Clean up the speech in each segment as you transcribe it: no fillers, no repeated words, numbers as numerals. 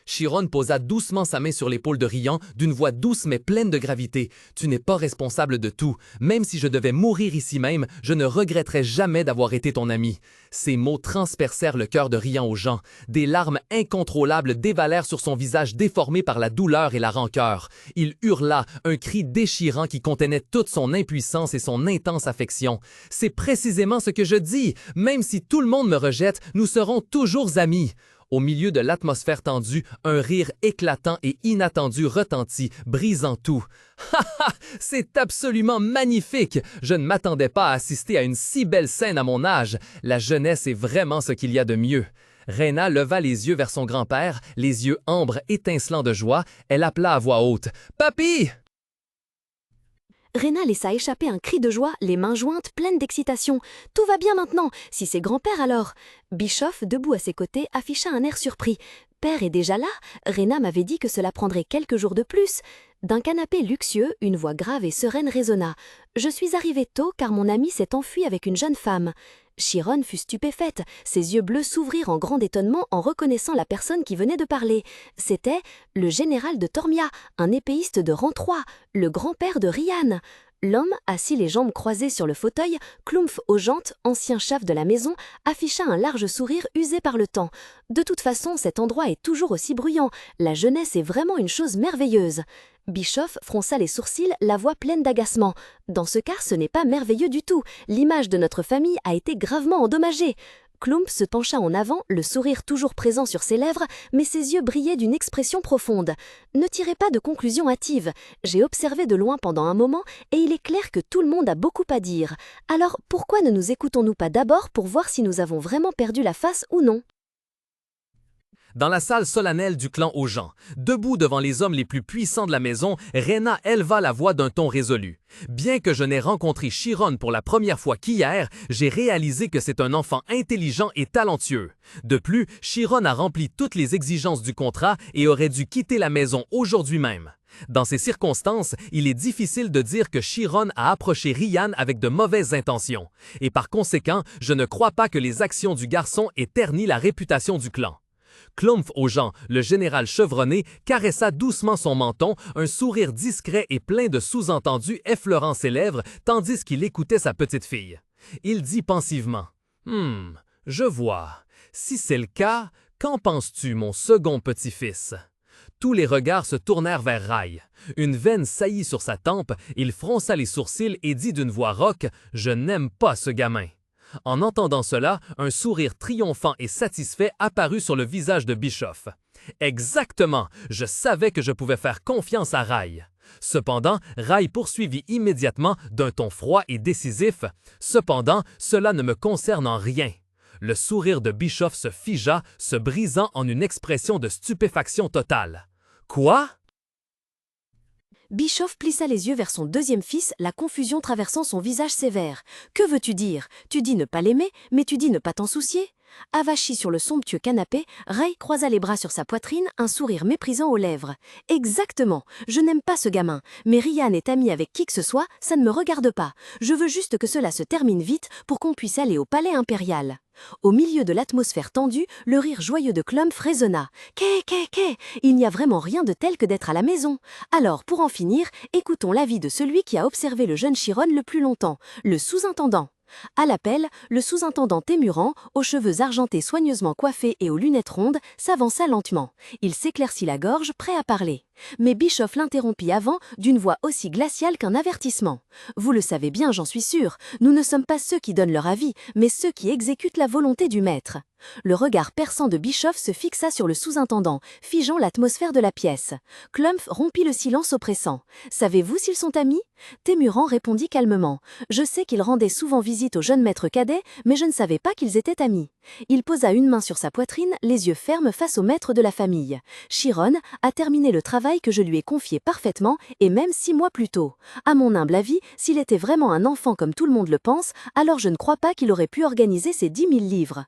Chiron posa doucement sa main sur l'épaule de Rian, d'une voix douce mais pleine de gravité. « Tu n'es pas responsable de tout. Même si je devais mourir ici même, je ne regretterais jamais d'avoir été ton ami. » Ces mots transpercèrent le cœur de Rian aux gens. Des larmes incontrôlables dévalèrent sur son visage déformé par la douleur et la rancœur. Il hurla, un cri déchirant qui contenait toute son impuissance et son intense affection. « C'est précisément ce que je dis. Même si tout le monde me rejette, nous serons toujours amis. » Au milieu de l'atmosphère tendue, un rire éclatant et inattendu retentit, brisant tout. « Ha ha! C'est absolument magnifique! Je ne m'attendais pas à assister à une si belle scène à mon âge. La jeunesse est vraiment ce qu'il y a de mieux. » Rena leva les yeux vers son grand-père, les yeux ambres étincelants de joie. Elle appela à voix haute. « Papy! » Rena laissa échapper un cri de joie, les mains jointes, pleines d'excitation. « Tout va bien maintenant, si c'est grand-père alors !» Bischoff, debout à ses côtés, afficha un air surpris. « Père est déjà là? Rena m'avait dit que cela prendrait quelques jours de plus. » D'un canapé luxueux, une voix grave et sereine résonna. « Je suis arrivée tôt car mon ami s'est enfui avec une jeune femme. » Chiron fut stupéfaite, ses yeux bleus s'ouvrirent en grand étonnement en reconnaissant la personne qui venait de parler. C'était le général de Tormia, un épéiste de rang 3, le grand-père de Rian. L'homme, assis les jambes croisées sur le fauteuil, Klumph aux jantes, ancien chef de la maison, afficha un large sourire usé par le temps. De toute façon, cet endroit est toujours aussi bruyant. La jeunesse est vraiment une chose merveilleuse. Bischoff fronça les sourcils, la voix pleine d'agacement. Dans ce cas, ce n'est pas merveilleux du tout. L'image de notre famille a été gravement endommagée. Klumph se pencha en avant, le sourire toujours présent sur ses lèvres, mais ses yeux brillaient d'une expression profonde. Ne tirez pas de conclusions hâtives. J'ai observé de loin pendant un moment, et il est clair que tout le monde a beaucoup à dire. Alors, pourquoi ne nous écoutons-nous pas d'abord pour voir si nous avons vraiment perdu la face ou non ? Dans la salle solennelle du clan aux gens, debout devant les hommes les plus puissants de la maison, Rena éleva la voix d'un ton résolu. Bien que je n'ai rencontré Chiron pour la première fois qu'hier, j'ai réalisé que c'est un enfant intelligent et talentueux. De plus, Chiron a rempli toutes les exigences du contrat et aurait dû quitter la maison aujourd'hui même. Dans ces circonstances, il est difficile de dire que Chiron a approché Rian avec de mauvaises intentions. Et par conséquent, je ne crois pas que les actions du garçon aient terni la réputation du clan. Klumph aux gens, le général chevronné, caressa doucement son menton, un sourire discret et plein de sous-entendus effleurant ses lèvres, tandis qu'il écoutait sa petite fille. Il dit pensivement, « je vois. Si c'est le cas, qu'en penses-tu, mon second petit-fils? » Tous les regards se tournèrent vers Rai. Une veine saillit sur sa tempe, il fronça les sourcils et dit d'une voix rauque, « Je n'aime pas ce gamin. » En entendant cela, un sourire triomphant et satisfait apparut sur le visage de Bischoff. « Exactement! Je savais que je pouvais faire confiance à Rai. » Cependant, Rai poursuivit immédiatement d'un ton froid et décisif. « Cependant, cela ne me concerne en rien. » Le sourire de Bischoff se figea, se brisant en une expression de stupéfaction totale. « Quoi? » Bischoff plissa les yeux vers son deuxième fils, la confusion traversant son visage sévère. « Que veux-tu dire? Tu dis ne pas l'aimer, mais tu dis ne pas t'en soucier ?» Avachi sur le somptueux canapé, Ray croisa les bras sur sa poitrine, un sourire méprisant aux lèvres. « Exactement, je n'aime pas ce gamin, mais Rian est ami avec qui que ce soit, ça ne me regarde pas. Je veux juste que cela se termine vite pour qu'on puisse aller au palais impérial. » Au milieu de l'atmosphère tendue, le rire joyeux de Klumph résonna. « Quai, quai, quai, il n'y a vraiment rien de tel que d'être à la maison. Alors, pour en finir, écoutons l'avis de celui qui a observé le jeune Chiron le plus longtemps, le sous-intendant. » À l'appel, le sous-intendant Témurant, aux cheveux argentés soigneusement coiffés et aux lunettes rondes, s'avança lentement. Il s'éclaircit la gorge, prêt à parler. Mais Bischoff l'interrompit avant, d'une voix aussi glaciale qu'un avertissement. « Vous le savez bien, j'en suis sûr, nous ne sommes pas ceux qui donnent leur avis, mais ceux qui exécutent la volonté du maître. » Le regard perçant de Bischoff se fixa sur le sous-intendant, figeant l'atmosphère de la pièce. Klumph rompit le silence oppressant. « Savez-vous s'ils sont amis ?» Témurant répondit calmement. « Je sais qu'ils rendaient souvent visite au jeune maître cadet, mais je ne savais pas qu'ils étaient amis. » Il posa une main sur sa poitrine, les yeux fermes face au maître de la famille. « Chiron a terminé le travail que je lui ai confié parfaitement, et même 6 mois plus tôt. À mon humble avis, s'il était vraiment un enfant comme tout le monde le pense, alors je ne crois pas qu'il aurait pu organiser ces 10 000 livres. »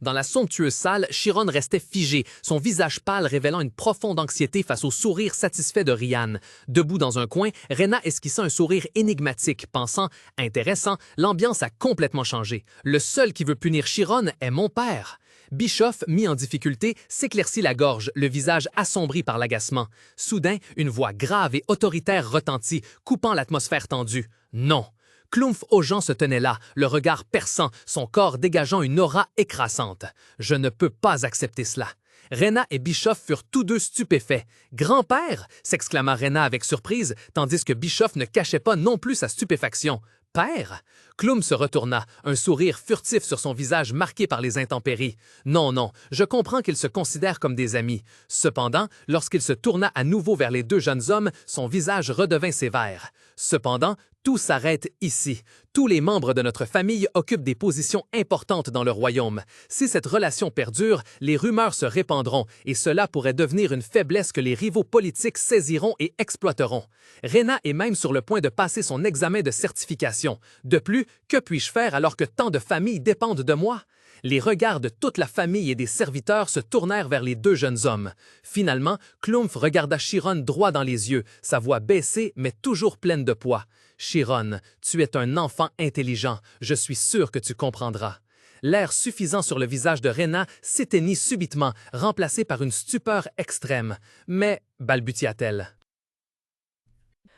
Dans la somptueuse salle, Chiron restait figé, son visage pâle révélant une profonde anxiété face au sourire satisfait de Rian. Debout dans un coin, Rena esquissa un sourire énigmatique, pensant « Intéressant, l'ambiance a complètement changé. Le seul qui veut punir Chiron est mon père. » Bischoff, mis en difficulté, s'éclaircit la gorge, le visage assombri par l'agacement. Soudain, une voix grave et autoritaire retentit, coupant l'atmosphère tendue. Non. Klumph Augent se tenait là, le regard perçant, son corps dégageant une aura écrasante. Je ne peux pas accepter cela. Rena et Bischoff furent tous deux stupéfaits. « Grand-père » s'exclama Rena avec surprise, tandis que Bischoff ne cachait pas non plus sa stupéfaction. « Père » Klumph se retourna, un sourire furtif sur son visage marqué par les intempéries. Non, non, je comprends qu'ils se considèrent comme des amis. Cependant, lorsqu'il se tourna à nouveau vers les deux jeunes hommes, son visage redevint sévère. Cependant, tout s'arrête ici. Tous les membres de notre famille occupent des positions importantes dans le royaume. Si cette relation perdure, les rumeurs se répandront et cela pourrait devenir une faiblesse que les rivaux politiques saisiront et exploiteront. Rena est même sur le point de passer son examen de certification. De plus, que puis-je faire alors que tant de familles dépendent de moi? Les regards de toute la famille et des serviteurs se tournèrent vers les deux jeunes hommes. Finalement, Klumph regarda Chiron droit dans les yeux, sa voix baissée mais toujours pleine de poids. « Chiron, tu es un enfant intelligent, je suis sûr que tu comprendras. » L'air suffisant sur le visage de Rena s'éteignit subitement, remplacé par une stupeur extrême. « Mais, balbutia-t-elle. »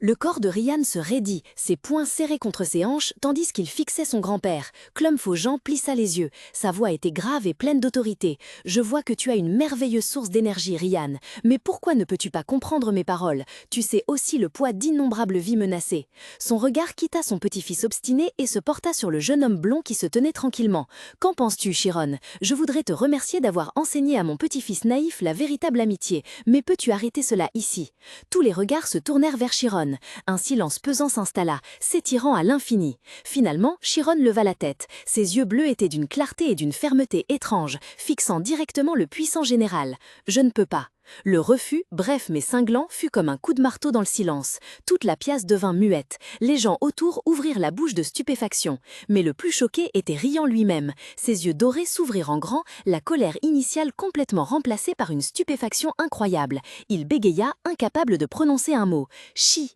Le corps de Ryan se raidit, ses poings serrés contre ses hanches, tandis qu'il fixait son grand-père. Klumph Augent plissa les yeux. Sa voix était grave et pleine d'autorité. « Je vois que tu as une merveilleuse source d'énergie, Ryan. Mais pourquoi ne peux-tu pas comprendre mes paroles? Tu sais aussi le poids d'innombrables vies menacées. » Son regard quitta son petit-fils obstiné et se porta sur le jeune homme blond qui se tenait tranquillement. « Qu'en penses-tu, Chiron? Je voudrais te remercier d'avoir enseigné à mon petit-fils naïf la véritable amitié. Mais peux-tu arrêter cela ici? » Tous les regards se tournèrent vers Chiron. Un silence pesant s'installa, s'étirant à l'infini. Finalement, Chiron leva la tête. Ses yeux bleus étaient d'une clarté et d'une fermeté étranges, fixant directement le puissant général. « Je ne peux pas. » Le refus, bref mais cinglant, fut comme un coup de marteau dans le silence. Toute la pièce devint muette. Les gens autour ouvrirent la bouche de stupéfaction. Mais le plus choqué était Ryan lui-même. Ses yeux dorés s'ouvrirent en grand, la colère initiale complètement remplacée par une stupéfaction incroyable. Il bégaya, incapable de prononcer un mot. « Chi !»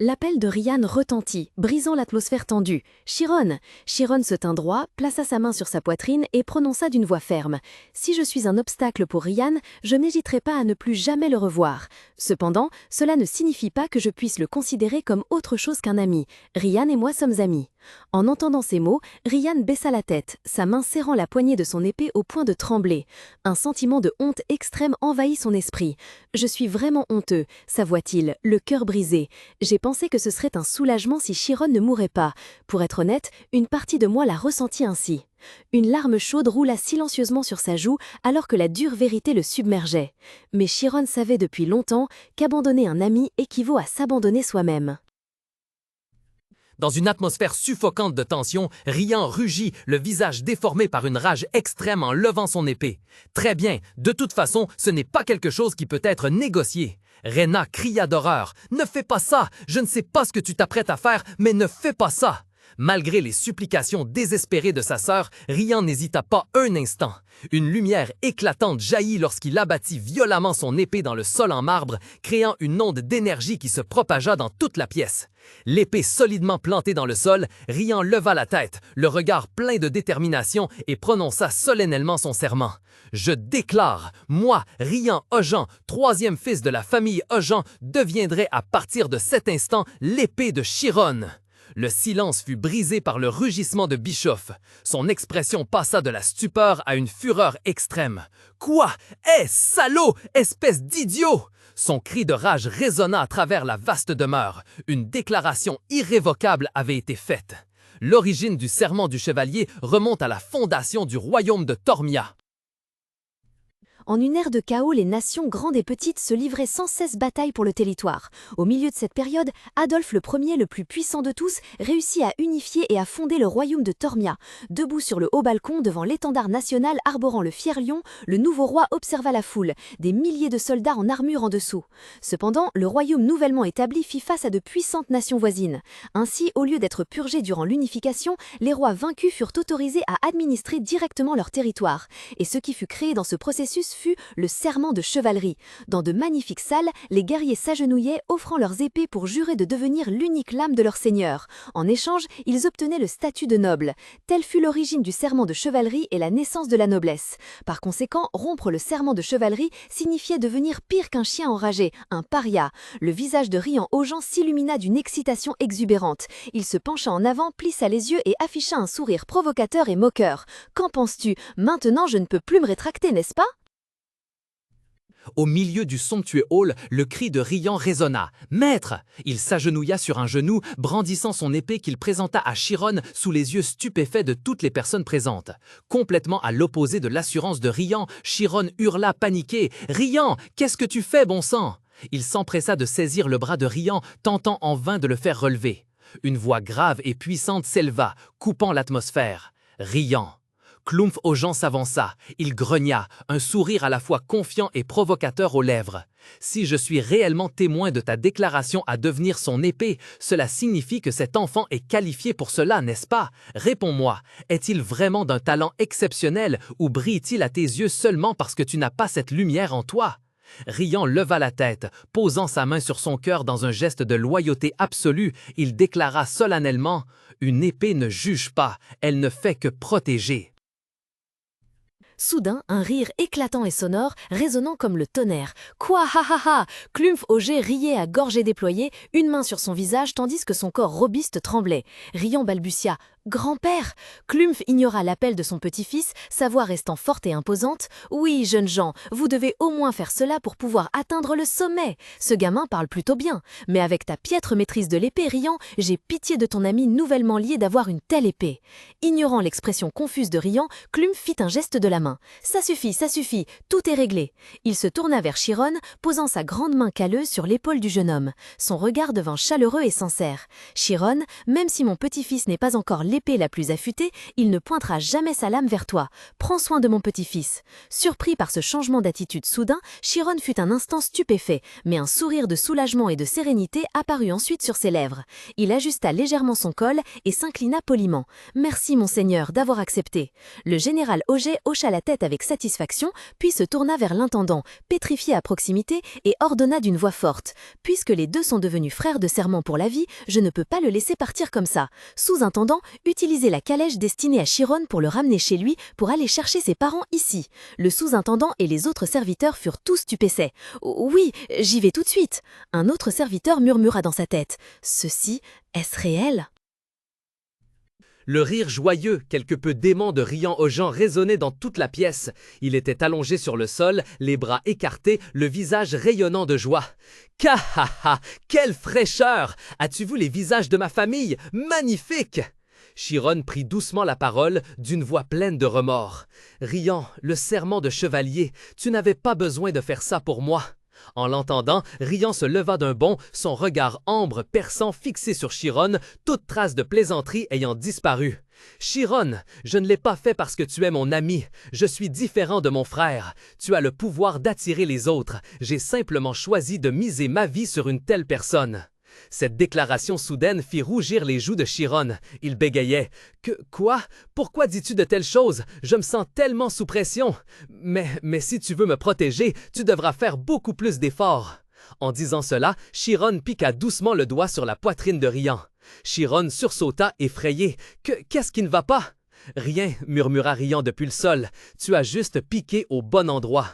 L'appel de Ryan retentit, brisant l'atmosphère tendue. « Chiron !» Chiron se tint droit, plaça sa main sur sa poitrine et prononça d'une voix ferme. « Si je suis un obstacle pour Ryan, je n'hésiterai pas à ne plus jamais le revoir. Cependant, cela ne signifie pas que je puisse le considérer comme autre chose qu'un ami. Ryan et moi sommes amis. » En entendant ces mots, Ryan baissa la tête, sa main serrant la poignée de son épée au point de trembler. Un sentiment de honte extrême envahit son esprit. « Je suis vraiment honteux », s'avoua-t-il, le cœur brisé. « J'ai pensé que ce serait un soulagement si Chiron ne mourait pas. Pour être honnête, une partie de moi l'a ressenti ainsi. » Une larme chaude roula silencieusement sur sa joue alors que la dure vérité le submergeait. Mais Chiron savait depuis longtemps qu'abandonner un ami équivaut à s'abandonner soi-même. Dans une atmosphère suffocante de tension, Ryan rugit, le visage déformé par une rage extrême en levant son épée. « Très bien, de toute façon, ce n'est pas quelque chose qui peut être négocié. » Rena cria d'horreur. « Ne fais pas ça! Je ne sais pas ce que tu t'apprêtes à faire, mais ne fais pas ça! » Malgré les supplications désespérées de sa sœur, Ryan n'hésita pas un instant. Une lumière éclatante jaillit lorsqu'il abattit violemment son épée dans le sol en marbre, créant une onde d'énergie qui se propagea dans toute la pièce. L'épée solidement plantée dans le sol, Ryan leva la tête, le regard plein de détermination et prononça solennellement son serment. « Je déclare, moi, Ryan Augent, troisième fils de la famille Augent, deviendrai à partir de cet instant l'épée de Chiron. » Le silence fut brisé par le rugissement de Bischoff. Son expression passa de la stupeur à une fureur extrême. « Quoi? Eh, salaud! Espèce d'idiot! » Son cri de rage résonna à travers la vaste demeure. Une déclaration irrévocable avait été faite. L'origine du serment du chevalier remonte à la fondation du royaume de Tormia. En une ère de chaos, les nations grandes et petites se livraient sans cesse bataille pour le territoire. Au milieu de cette période, Adolphe Ier, le plus puissant de tous, réussit à unifier et à fonder le royaume de Tormia. Debout sur le haut balcon, devant l'étendard national arborant le fier lion, le nouveau roi observa la foule, des milliers de soldats en armure en dessous. Cependant, le royaume nouvellement établi fit face à de puissantes nations voisines. Ainsi, au lieu d'être purgés durant l'unification, les rois vaincus furent autorisés à administrer directement leur territoire. Et ce qui fut créé dans ce processus fut le serment de chevalerie. Dans de magnifiques salles, les guerriers s'agenouillaient, offrant leurs épées pour jurer de devenir l'unique lame de leur seigneur. En échange, ils obtenaient le statut de noble. Telle fut l'origine du serment de chevalerie et la naissance de la noblesse. Par conséquent, rompre le serment de chevalerie signifiait devenir pire qu'un chien enragé, un paria. Le visage de Riant Augeant s'illumina d'une excitation exubérante. Il se pencha en avant, plissa les yeux et afficha un sourire provocateur et moqueur. « Qu'en penses-tu? Maintenant je ne peux plus me rétracter, n'est-ce pas ?» Au milieu du somptueux hall, le cri de Riant résonna. « Maître !» Il s'agenouilla sur un genou, brandissant son épée qu'il présenta à Chiron sous les yeux stupéfaits de toutes les personnes présentes. Complètement à l'opposé de l'assurance de Riant, Chiron hurla paniqué. « Riant, qu'est-ce que tu fais, bon sang ?» Il s'empressa de saisir le bras de Riant, tentant en vain de le faire relever. Une voix grave et puissante s'éleva, coupant l'atmosphère. « Riant !» Clumph Augeant s'avança. Il grogna, un sourire à la fois confiant et provocateur aux lèvres. « Si je suis réellement témoin de ta déclaration à devenir son épée, cela signifie que cet enfant est qualifié pour cela, n'est-ce pas? Réponds-moi, est-il vraiment d'un talent exceptionnel ou brille-t-il à tes yeux seulement parce que tu n'as pas cette lumière en toi ?» Riant leva la tête, posant sa main sur son cœur dans un geste de loyauté absolue, il déclara solennellement « Une épée ne juge pas, elle ne fait que protéger. » Soudain, un rire éclatant et sonore, résonnant comme le tonnerre. « Quoi, ha ha ha !» Clumph Augeant riait à gorge déployée, une main sur son visage tandis que son corps robuste tremblait. Riant balbutia « Grand-père !» Clumph ignora l'appel de son petit-fils, sa voix restant forte et imposante. « Oui, jeunes gens, vous devez au moins faire cela pour pouvoir atteindre le sommet. Ce gamin parle plutôt bien, mais avec ta piètre maîtrise de l'épée, Riant, j'ai pitié de ton ami nouvellement lié d'avoir une telle épée. » Ignorant l'expression confuse de Riant, Clumph fit un geste de la main. « Ça suffit, tout est réglé. » Il se tourna vers Chiron, posant sa grande main calleuse sur l'épaule du jeune homme. Son regard devint chaleureux et sincère. « Chiron, même si mon petit-fils n'est pas encore l'épée la plus affûtée, il ne pointera jamais sa lame vers toi. Prends soin de mon petit-fils. » Surpris par ce changement d'attitude soudain, Chiron fut un instant stupéfait, mais un sourire de soulagement et de sérénité apparut ensuite sur ses lèvres. Il ajusta légèrement son col et s'inclina poliment. « Merci, monseigneur, d'avoir accepté. » Le général Augeant hocha la tête avec satisfaction, puis se tourna vers l'intendant, pétrifié à proximité, et ordonna d'une voix forte. « Puisque les deux sont devenus frères de serment pour la vie, je ne peux pas le laisser partir comme ça. Sous-intendant, utilisez la calèche destinée à Chiron pour le ramener chez lui pour aller chercher ses parents ici. » Le sous-intendant et les autres serviteurs furent tous stupéfaits. « Oui, j'y vais tout de suite. » Un autre serviteur murmura dans sa tête. « Ceci, est-ce réel ?» Le rire joyeux, quelque peu dément de Riant Augeant résonnait dans toute la pièce. Il était allongé sur le sol, les bras écartés, le visage rayonnant de joie. « Kahaha! Quelle fraîcheur! As-tu vu les visages de ma famille? Magnifique !» Chiron prit doucement la parole, d'une voix pleine de remords. « Riant, le serment de chevalier, tu n'avais pas besoin de faire ça pour moi. » En l'entendant, Riant se leva d'un bond, son regard ambre perçant fixé sur Chiron, toute trace de plaisanterie ayant disparu. « Chiron, je ne l'ai pas fait parce que tu es mon ami. Je suis différent de mon frère. Tu as le pouvoir d'attirer les autres. J'ai simplement choisi de miser ma vie sur une telle personne. » Cette déclaration soudaine fit rougir les joues de Chiron. Il bégayait. « Quoi? Pourquoi dis-tu de telles choses? Je me sens tellement sous pression. Mais si tu veux me protéger, tu devras faire beaucoup plus d'efforts. » En disant cela, Chiron piqua doucement le doigt sur la poitrine de Riant. Chiron sursauta, effrayé. « Qu'est-ce qui ne va pas? »« Rien, » murmura Riant depuis le sol. « Tu as juste piqué au bon endroit. »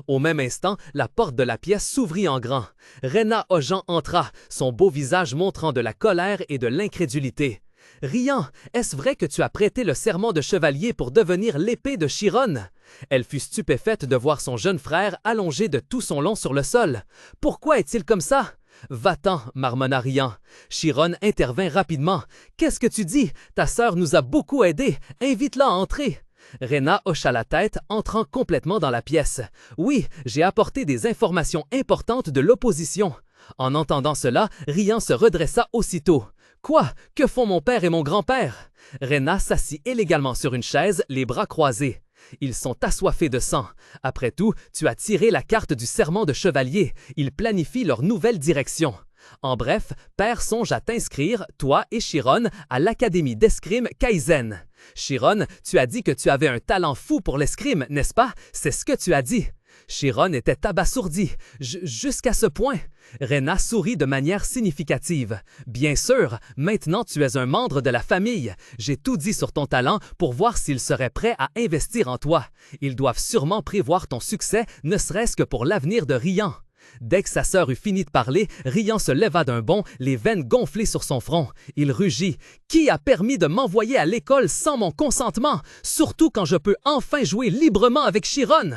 Au même instant, la porte de la pièce s'ouvrit en grand. Rhéna Augeant entra, son beau visage montrant de la colère et de l'incrédulité. « Riant, est-ce vrai que tu as prêté le serment de chevalier pour devenir l'épée de Chiron? » Elle fut stupéfaite de voir son jeune frère allongé de tout son long sur le sol. « Pourquoi est-il comme ça? » « Va-t'en, » marmonna Riant. Chiron intervint rapidement. « Qu'est-ce que tu dis? Ta sœur nous a beaucoup aidés. Invite-la à entrer. » Rhéna hocha la tête, entrant complètement dans la pièce. « Oui, j'ai apporté des informations importantes de l'opposition. » En entendant cela, Riant se redressa aussitôt. « Quoi? Que font mon père et mon grand-père? » Rhéna s'assit élégamment sur une chaise, les bras croisés. « Ils sont assoiffés de sang. Après tout, tu as tiré la carte du serment de chevalier. Ils planifient leur nouvelle direction. » En bref, Père songe à t'inscrire, toi et Chiron, à l'Académie d'escrime Kaizen. Chiron, tu as dit que tu avais un talent fou pour l'escrime, n'est-ce pas? C'est ce que tu as dit. Chiron était abasourdi. Jusqu'à ce point. Rena sourit de manière significative. Bien sûr, maintenant tu es un membre de la famille. J'ai tout dit sur ton talent pour voir s'ils seraient prêts à investir en toi. Ils doivent sûrement prévoir ton succès, ne serait-ce que pour l'avenir de Rian. Dès que sa sœur eut fini de parler, Rian se leva d'un bond, les veines gonflées sur son front. Il rugit. « Qui a permis de m'envoyer à l'école sans mon consentement, surtout quand je peux enfin jouer librement avec Chiron? »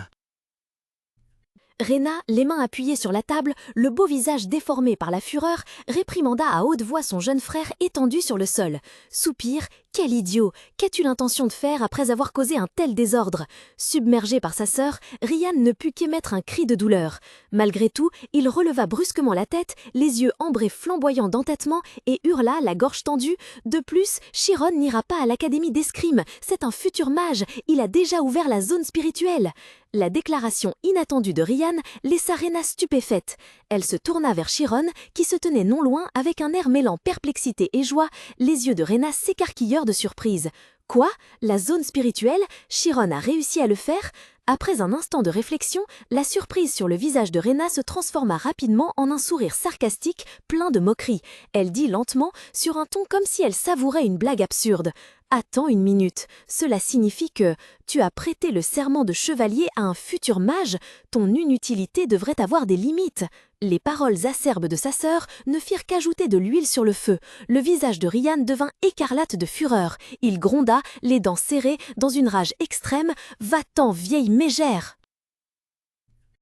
Rena, les mains appuyées sur la table, le beau visage déformé par la fureur, réprimanda à haute voix son jeune frère étendu sur le sol. Soupir, quel idiot! Qu'as-tu l'intention de faire après avoir causé un tel désordre? Submergé par sa sœur, Rian ne put qu'émettre un cri de douleur. Malgré tout, il releva brusquement la tête, les yeux ambrés flamboyants d'entêtement, et hurla, la gorge tendue. De plus, Chiron n'ira pas à l'académie d'escrime, c'est un futur mage, il a déjà ouvert la zone spirituelle. La déclaration inattendue de Rian laissa Rena stupéfaite. Elle se tourna vers Chiron, qui se tenait non loin avec un air mêlant perplexité et joie, les yeux de Rena s'écarquillèrent de surprise. Quoi? La zone spirituelle? Chiron a réussi à le faire? Après un instant de réflexion, la surprise sur le visage de Rena se transforma rapidement en un sourire sarcastique, plein de moquerie. Elle dit lentement, sur un ton comme si elle savourait une blague absurde. « Attends une minute, cela signifie que tu as prêté le serment de chevalier à un futur mage, ton inutilité devrait avoir des limites. » Les paroles acerbes de sa sœur ne firent qu'ajouter de l'huile sur le feu. Le visage de Rian devint écarlate de fureur. Il gronda, les dents serrées, dans une rage extrême. « Va-t'en, vieille mégère !»